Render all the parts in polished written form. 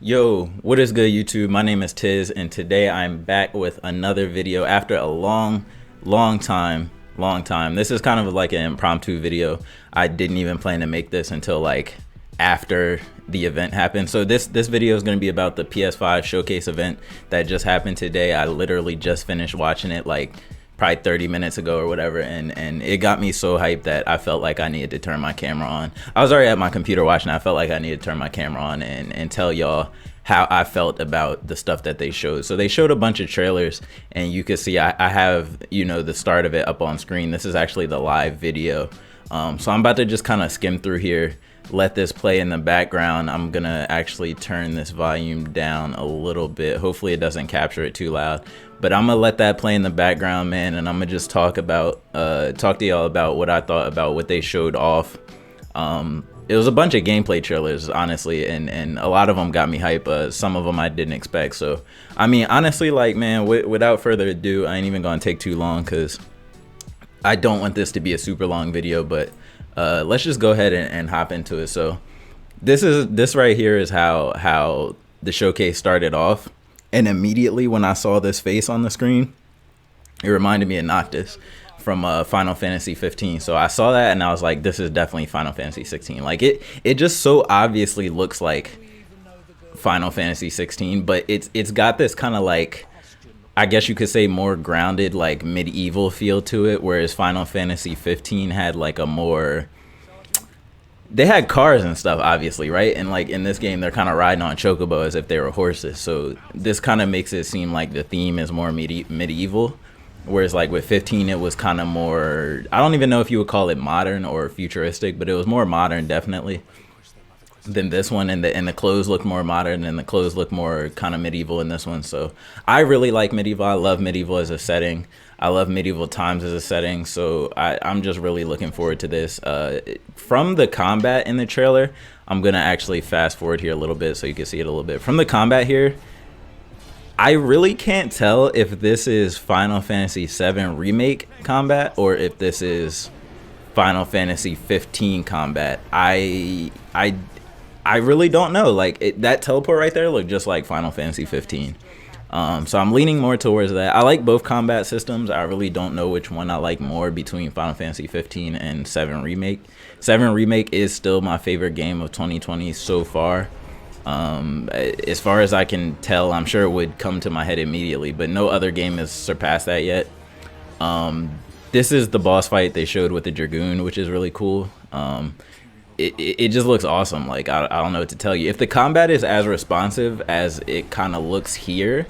Yo, what is good, YouTube? My name is Tiz, and today I'm back with another video after a long time. This is kind of like an impromptu video. I didn't even plan to make this until like after the event happened. So this video is going to be about the PS5 showcase event that just happened today. I literally just finished watching it like probably 30 minutes ago or whatever, and it got me so hyped that I felt like I needed to turn my camera on. I was already at my computer watching. I felt like I needed to turn my camera on and tell y'all how I felt about the stuff that they showed. So they showed a bunch of trailers, and you can see I have, you know, the start of it up on screen. This is actually the live video. So I'm about to just kind of skim through here, let this play in the background. I'm gonna actually turn this volume down a little bit. Hopefully it doesn't capture it too loud, but I'm gonna let that play in the background, man, and I'm gonna just talk to y'all about what I thought about what they showed off. It was a bunch of gameplay trailers, honestly, and a lot of them got me hype. Some of them I didn't expect. So I mean, honestly, like, man, without further ado, I ain't even gonna take too long because I don't want this to be a super long video, but let's just go ahead and hop into it. So this right here is how the showcase started off, and immediately when I saw this face on the screen, it reminded me of Noctis from Final Fantasy 15. So I saw that and I was like, this is definitely Final Fantasy 16. Like it just so obviously looks like Final Fantasy 16, but it's got this kind of like, I guess you could say, more grounded, like medieval feel to it, whereas Final Fantasy 15 had like a more, they had cars and stuff, obviously, right? And like in this game, they're kind of riding on chocobo as if they were horses. So this kind of makes it seem like the theme is more medieval, whereas like with 15, it was kind of more, I don't even know if you would call it modern or futuristic, but it was more modern, definitely, than this one. And the clothes look more modern, and the clothes look more kind of medieval in this one. So I really like medieval. I love medieval as a setting. I love medieval times as a setting. So I'm just really looking forward to this. From the combat in the trailer, I'm gonna actually fast forward here a little bit so you can see it a little bit. From the combat here, I really can't tell if this is Final Fantasy 7 remake combat or if this is Final Fantasy 15 combat. I really don't know. Like that teleport right there looked just like Final Fantasy 15. So I'm leaning more towards that. I like both combat systems. I really don't know which one I like more between Final Fantasy 15 and 7 remake. 7 remake is still my favorite game of 2020 so far. As far as I can tell, I'm sure it would come to my head immediately, but no other game has surpassed that yet. This is the boss fight they showed with the Dragoon, which is really cool. It just looks awesome. Like I don't know what to tell you. If the combat is as responsive as it kind of looks here,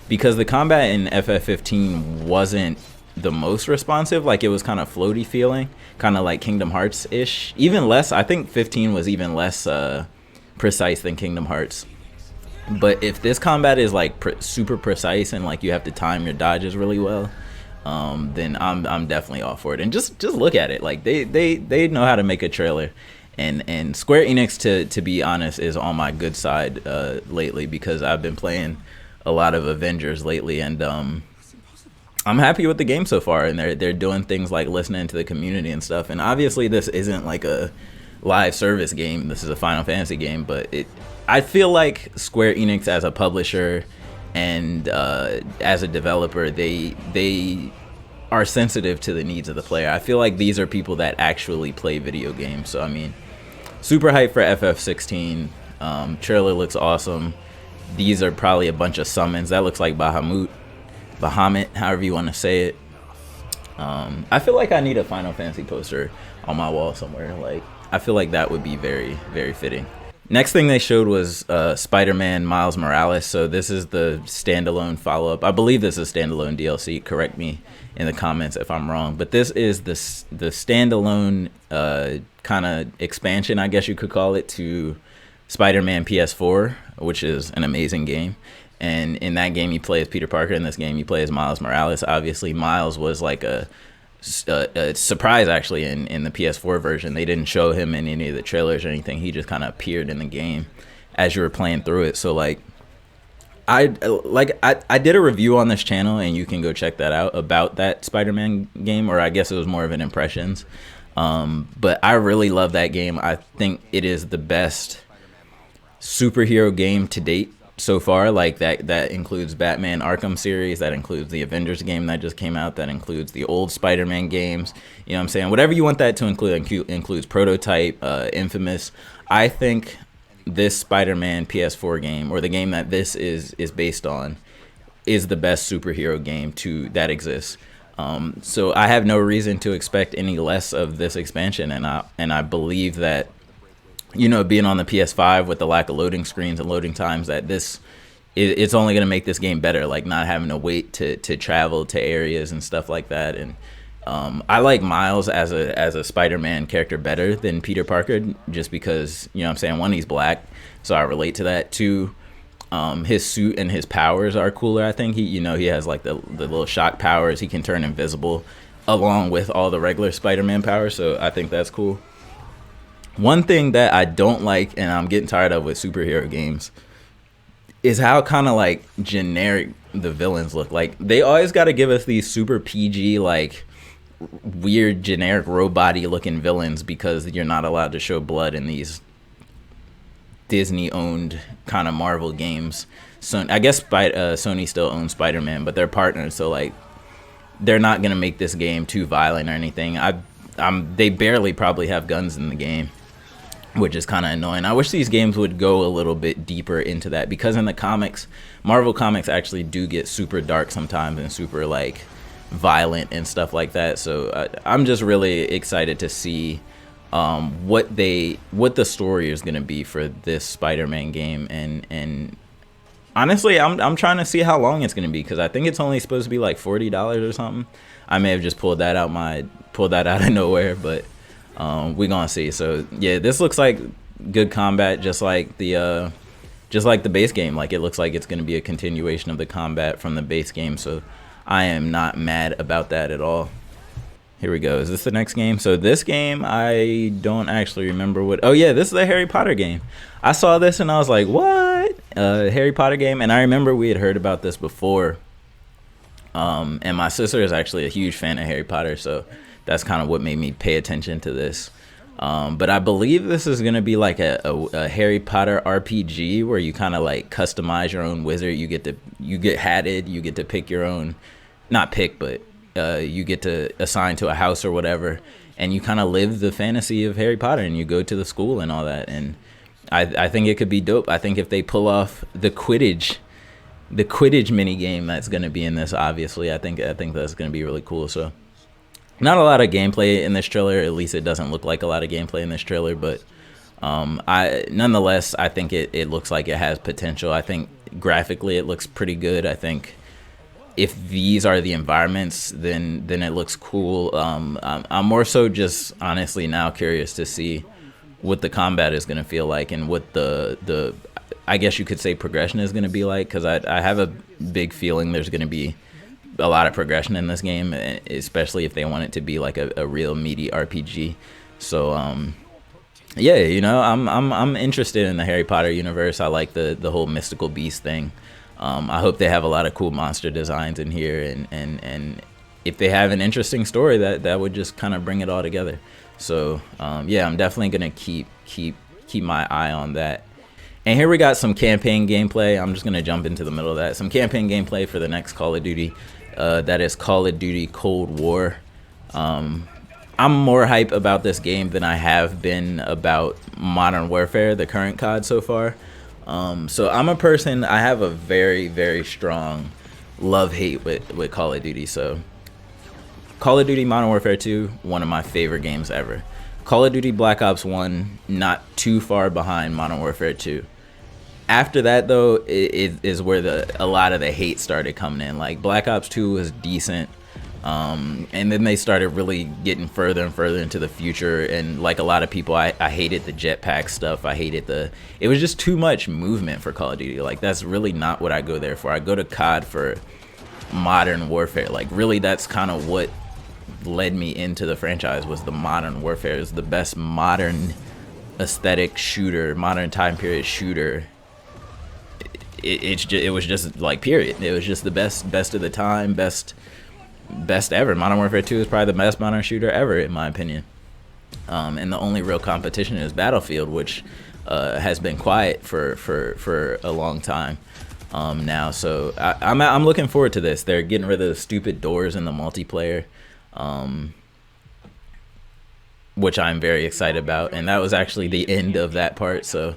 because the combat in FF15 wasn't the most responsive, like it was kind of floaty feeling, kind of like Kingdom Hearts ish, even less. I think 15 was even less precise than Kingdom Hearts. But if this combat is like super precise and like you have to time your dodges really well, then I'm definitely all for it. And just look at it. Like they know how to make a trailer. And Square Enix, to be honest, is on my good side lately, because I've been playing a lot of Avengers lately, and I'm happy with the game so far. And they're doing things like listening to the community and stuff. And obviously this isn't like a live service game. This is a Final Fantasy game, but I feel like Square Enix as a publisher and as a developer, they are sensitive to the needs of the player. I feel like these are people that actually play video games. So I mean, super hyped for FF16. Trailer looks awesome. These are probably a bunch of summons. That looks like Bahamut, however you want to say it. I feel like I need a Final Fantasy poster on my wall somewhere. Like, I feel like that would be very, very fitting. Next thing they showed was Spider-Man Miles Morales. So this is the standalone follow-up. I believe this is standalone DLC. Correct me in the comments if I'm wrong. But this is the standalone kind of expansion, I guess you could call it, to Spider-Man PS4, which is an amazing game. And in that game, you play as Peter Parker. In this game, you play as Miles Morales. Obviously, Miles was like a surprise, actually, in the PS4 version. They didn't show him in any of the trailers or anything. He just kind of appeared in the game as you were playing through it. So like I did a review on this channel, and you can go check that out, about that Spider-Man game, or I guess it was more of an impressions. But I really love that game. I think it is the best superhero game to date so far. Like that includes Batman Arkham series, that includes the Avengers game that just came out, that includes the old Spider-Man games. You know what I'm saying? Whatever you want that to include, includes Prototype, Infamous. I think this Spider-Man PS4 game, or the game that this is based on, is the best superhero game that exists. So I have no reason to expect any less of this expansion, and I believe that, you know, being on the PS5 with the lack of loading screens and loading times, that it's only going to make this game better, like not having to wait to travel to areas and stuff like that. And I like Miles as a Spider-Man character better than Peter Parker, just because, you know what I'm saying, one, he's black, so I relate to that. Two, his suit and his powers are cooler. I think he has like the little shock powers. He can turn invisible along with all the regular Spider-Man powers, so I think that's cool. One thing that I don't like, and I'm getting tired of with superhero games, is how kind of like generic the villains look. Like, they always got to give us these super PG, like weird generic robot-y looking villains, because you're not allowed to show blood in these Disney owned kind of Marvel games. So I guess Sony still owns Spider-Man, but they're partners, so like they're not gonna make this game too violent or anything. They barely probably have guns in the game, which is kind of annoying. I wish these games would go a little bit deeper into that, because in the comics, Marvel comics actually do get super dark sometimes and super like violent and stuff like that. So I'm just really excited to see what the story is going to be for this Spider-Man game, and honestly, I'm trying to see how long it's going to be, because I think it's only supposed to be like $40 or something. I may have just pulled that out of nowhere, but we're gonna see. So yeah, this looks like good combat, just like the base game. Like, it looks like it's going to be a continuation of the combat from the base game, so I am not mad about that at all. Here we go. Is this the next game? So this game, I don't actually remember what... Oh yeah, this is a Harry Potter game. I saw this and I was like, what? Harry Potter game? And I remember we had heard about this before. And my sister is actually a huge fan of Harry Potter, so that's kind of what made me pay attention to this. But I believe this is going to be like a Harry Potter RPG, where you kind of like customize your own wizard. You get hatted, you get to pick your own... Not pick, but... you get to assign to a house or whatever, and you kind of live the fantasy of Harry Potter, and you go to the school and all that. And I think it could be dope. I think if they pull off the Quidditch mini game that's going to be in this, obviously, I think that's going to be really cool. So not a lot of gameplay in this trailer, at least it doesn't look like a lot of gameplay in this trailer, but nonetheless, I think it looks like it has potential. I think graphically it looks pretty good. I think if these are the environments, then it looks cool. I'm more so just honestly now curious to see what the combat is going to feel like, and what the I guess you could say progression is going to be like, because I have a big feeling there's going to be a lot of progression in this game, especially if they want it to be like a real meaty RPG. So yeah, you know, I'm interested in the Harry Potter universe. I like the whole mystical beast thing. I hope they have a lot of cool monster designs in here, and if they have an interesting story, that would just kind of bring it all together. So yeah, I'm definitely gonna keep my eye on that. And here we got some campaign gameplay. I'm just gonna jump into the middle of that. Some campaign gameplay for the next Call of Duty. That is Call of Duty Cold War. I'm more hype about this game than I have been about Modern Warfare, the current COD so far. So I'm a person, I have a very, very strong love-hate with Call of Duty. So Call of Duty Modern Warfare 2, one of my favorite games ever. Call of Duty Black Ops 1, not too far behind Modern Warfare 2. After that, though, it is where a lot of the hate started coming in. Like, Black Ops 2 was decent. And then they started really getting further and further into the future, and like a lot of people, I hated the jetpack stuff. I hated it was just too much movement for Call of Duty. Like, that's really not what I go there for. I go to COD for Modern Warfare. Like, really, that's kind of what led me into the franchise, was the Modern Warfare. It's the best modern aesthetic shooter, modern time period shooter. It was just like, period. It was just the best of the time, best ever. Modern Warfare 2 is probably the best modern shooter ever, in my opinion. And the only real competition is Battlefield, which has been quiet for a long time now. So I'm looking forward to this. They're getting rid of the stupid doors in the multiplayer, which I'm very excited about. And that was actually the end of that part. So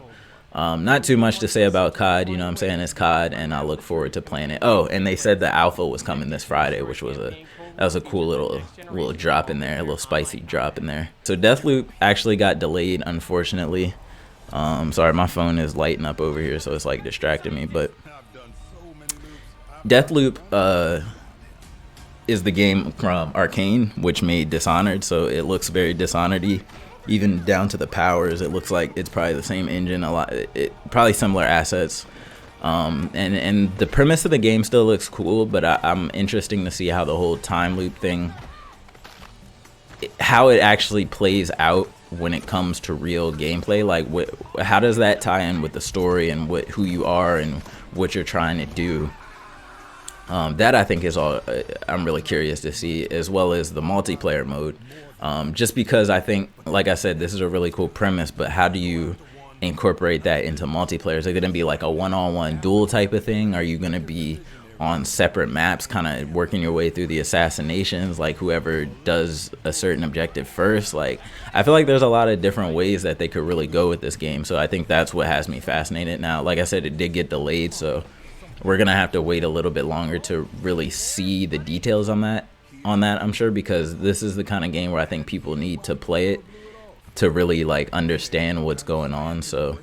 not too much to say about COD. You know what I'm saying? It's COD, and I look forward to playing it. Oh, and they said the alpha was coming this Friday, which was a cool little drop in there, a little spicy drop in there. So Deathloop actually got delayed, unfortunately. Sorry, my phone is lighting up over here, so it's like distracting me. But Deathloop is the game from Arcane, which made Dishonored, so it looks very Dishonored-y, even down to the powers. It looks like it's probably the same engine, probably similar assets. And the premise of the game still looks cool, but I'm interested to see how the whole time loop thing, how it actually plays out when it comes to real gameplay. Like, how does that tie in with the story and who you are and what you're trying to do? That I think is all I'm really curious to see, as well as the multiplayer mode. Just because I think, like I said, this is a really cool premise, but how do you incorporate that into multiplayer? Is it going to be like a one-on-one duel type of thing? Are you going to be on separate maps, kind of working your way through the assassinations, like whoever does a certain objective first? Like, I feel like there's a lot of different ways that they could really go with this game, so I think that's what has me fascinated. Now, like I said, it did get delayed, so we're gonna have to wait a little bit longer to really see the details on that, I'm sure, because this is the kind of game where I think people need to play it to really like understand what's going on. So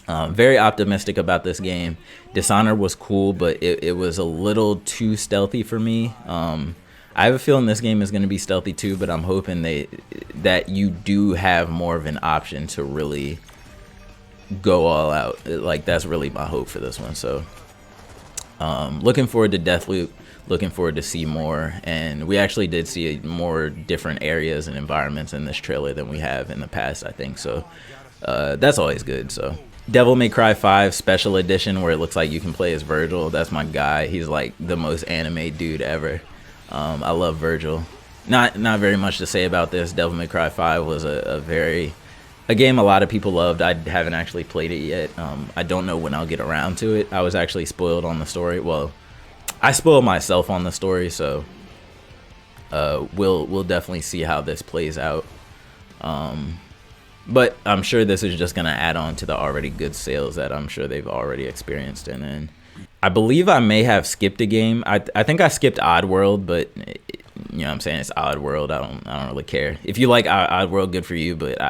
very optimistic about this game. Dishonored was cool, but it was a little too stealthy for me. I have a feeling this game is going to be stealthy too, but I'm hoping that you do have more of an option to really go all out. Like, that's really my hope for this one. So looking forward to Deathloop, looking forward to see more. And we actually did see more different areas and environments in this trailer than we have in the past, I think. So that's always good. So Devil May Cry 5 Special Edition, where it looks like you can play as Virgil. That's my guy. He's like the most anime dude ever. I love Virgil. Not very much to say about this. Devil May Cry 5 was a game a lot of people loved. I haven't actually played it yet. I don't know when I'll get around to it. I was actually spoiled on the story. Well, I spoiled myself on the story, so we'll definitely see how this plays out. But I'm sure this is just gonna add on to the already good sales that I'm sure they've already experienced. And then I believe I may have skipped a game. I think I skipped Oddworld, but you know what I'm saying, it's Oddworld. I don't really care. If you like Oddworld, good for you, but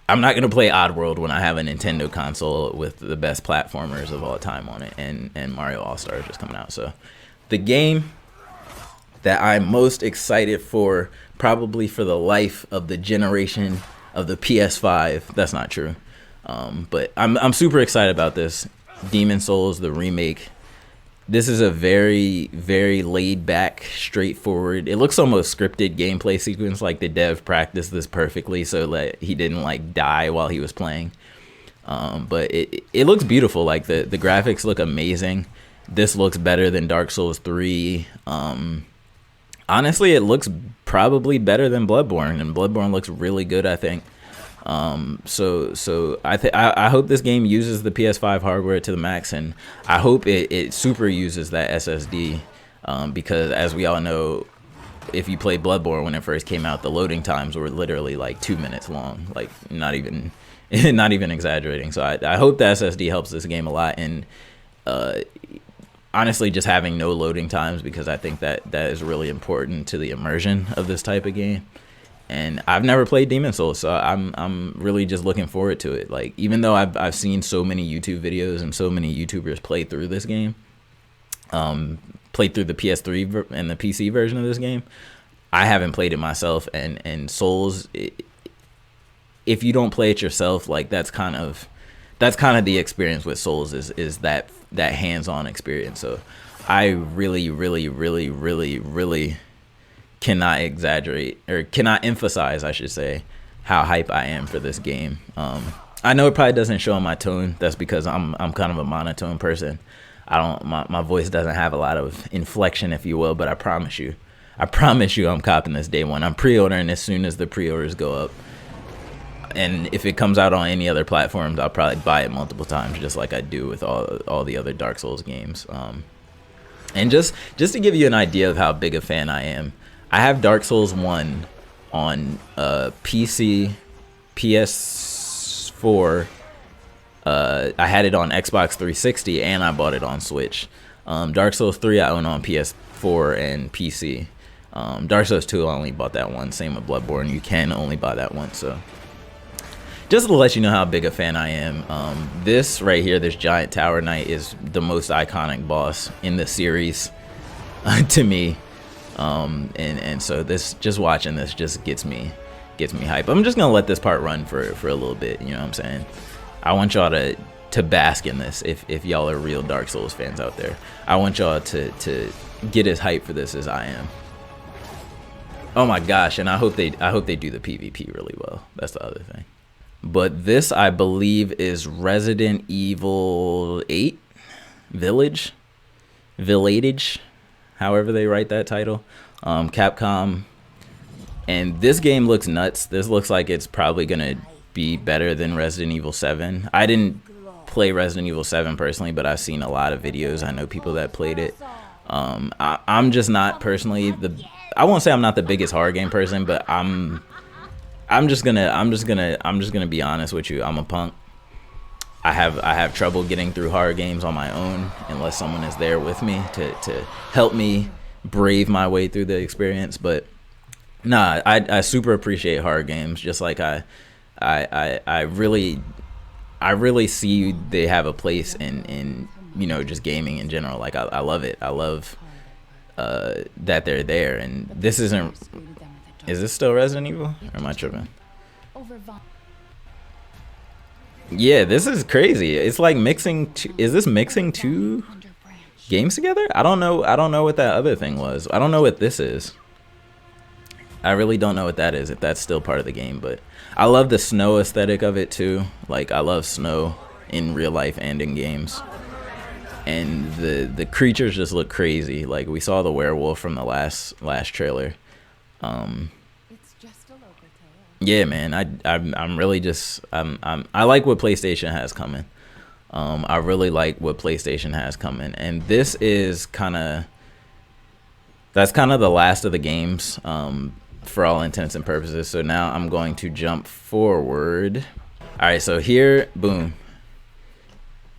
I'm not gonna play Oddworld when I have a Nintendo console with the best platformers of all time on it, and Mario All-Star is just coming out. So the game that I'm most excited for, probably for the life of the generation of the PS5. That's not true, but I'm super excited about this. Demon Souls, the remake. This is a very, very laid back, straightforward, it looks almost scripted gameplay sequence, like the dev practiced this perfectly so that he didn't like die while he was playing. But it looks beautiful. Like the graphics look amazing. This looks better than Dark Souls 3. Honestly, it looks probably better than Bloodborne, and Bloodborne looks really good, I think. So I hope this game uses the PS5 hardware to the max, and I hope it super uses that SSD, because as we all know, if you played Bloodborne when it first came out, the loading times were literally like 2 minutes long, like not even exaggerating. So I hope the SSD helps this game a lot, and honestly, just having no loading times, because I think that is really important to the immersion of this type of game. And I've never played Demon Souls, so I'm really just looking forward to it. Like, even though I've seen so many YouTube videos and so many YouTubers play through this game, played through the PS3 and the PC version of this game, I haven't played it myself. And Souls, if you don't play it yourself, like that's kind of the experience with Souls, is that hands-on experience. So I really cannot exaggerate, or cannot emphasize, I should say, how hype I am for this game. I know it probably doesn't show in my tone. That's because I'm kind of a monotone person. My voice doesn't have a lot of inflection, if you will, but I promise you I'm copping this day one. I'm pre-ordering as soon as the pre-orders go up. and if it comes out on any other platforms, I'll probably buy it multiple times, just like I do with all the other Dark Souls games. And just to give you an idea of how big a fan I am, I have Dark Souls 1 on PC, PS4. I had it on Xbox 360, and I bought it on Switch. Dark Souls 3 I own on PS4 and PC. Dark Souls 2 I only bought that one. Same with Bloodborne. You can only buy that one. So just to let you know how big a fan I am, this right here, this giant tower knight, is the most iconic boss in the series to me. And so this, just watching this just gets me hype. I'm just gonna let this part run for a little bit. You know what I'm saying? I want y'all to bask in this. If y'all are real Dark Souls fans out there, I want y'all to get as hyped for this as I am. Oh my gosh, and I hope they do the PvP really well. That's the other thing. But this, I believe, is Resident Evil 8 Village, however they write that title. Capcom, and this game looks nuts. This looks like it's probably gonna be better than Resident Evil 7. I didn't play Resident Evil 7 personally, but I've seen a lot of videos. I know people that played it. I'm just not personally I won't say I'm not the biggest horror game person, but I'm just gonna be honest with you. I'm a punk. I have trouble getting through horror games on my own unless someone is there with me to help me brave my way through the experience. But nah, I super appreciate horror games. Just like I really see they have a place in you know, just gaming in general. Like I love it. I love that they're there. And this isn't. Is this still Resident Evil? Or am I tripping? Yeah, this is crazy. It's like mixing. Is this mixing two games together? I don't know. I don't know what that other thing was. I don't know what this is. I really don't know what that is, if that's still part of the game. But I love the snow aesthetic of it too. Like I love snow in real life and in games. And the creatures just look crazy. Like we saw the werewolf from the last trailer. Yeah, man, I'm really just I like what PlayStation has coming. I really like what PlayStation has coming, and this is that's kind of the last of the games, for all intents and purposes. So now I'm going to jump forward. All right, so here, boom,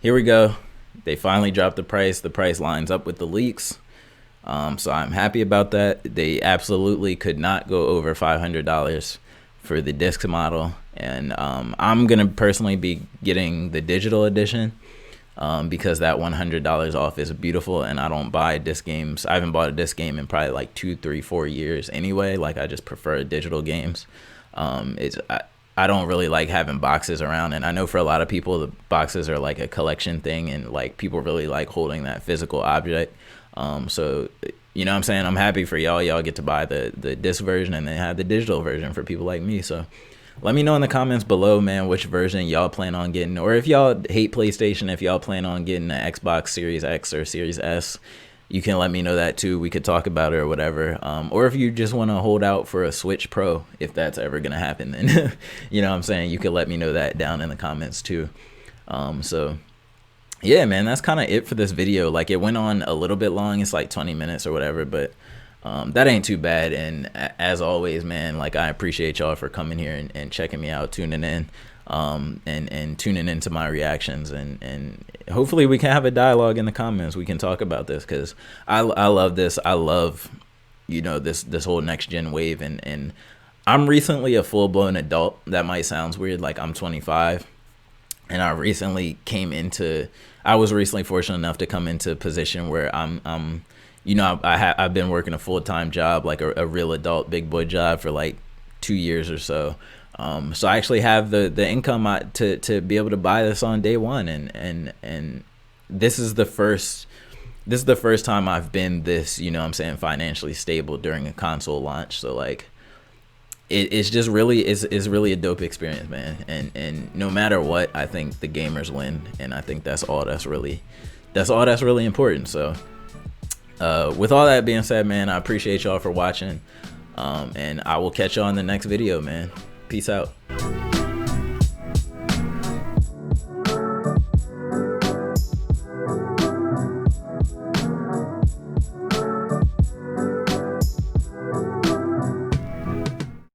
here we go. They finally dropped the price. The price lines up with the leaks. So I'm happy about that. They absolutely could not go over $500 for the disc model, and I'm gonna personally be getting the digital edition because that $100 off is beautiful, and I don't buy disc games. I haven't bought a disc game in probably like 2, 3, 4 years anyway. Like I just prefer digital games. I don't really like having boxes around, and I know for a lot of people the boxes are like a collection thing, and like people really like holding that physical object. So you know what I'm saying, I'm happy for y'all get to buy the disc version, and then have the digital version for people like me. So let me know in the comments below, man, which version y'all plan on getting, or if y'all hate PlayStation, if y'all plan on getting an Xbox Series X or Series S, you can let me know that too. We could talk about it or whatever. Or if you just want to hold out for a Switch Pro, if that's ever gonna happen, then you know what I'm saying, you could let me know that down in the comments too. So yeah, man, that's kind of it for this video. Like it went on a little bit long. It's like 20 minutes or whatever, but that ain't too bad. And as always, man, like I appreciate y'all for coming here and checking me out, tuning in, and tuning into my reactions, and hopefully we can have a dialogue in the comments. We can talk about this, because I love this. I love, you know, this whole next gen wave, and I'm recently a full-blown adult. That might sound weird. Like I'm 25. And I was recently fortunate enough to come into a position where I'm you know, I've been working a full-time job, like a real adult big boy job, for like 2 years or so. So I actually have the income to be able to buy this on day one, and this is the first time I've been this, you know what I'm saying, financially stable during a console launch. So like it's just really is really a dope experience, man. And no matter what, I think the gamers win, and I think that's all that's really important. So with all that being said, man, I appreciate y'all for watching, and I will catch y'all in the next video, man. Peace out.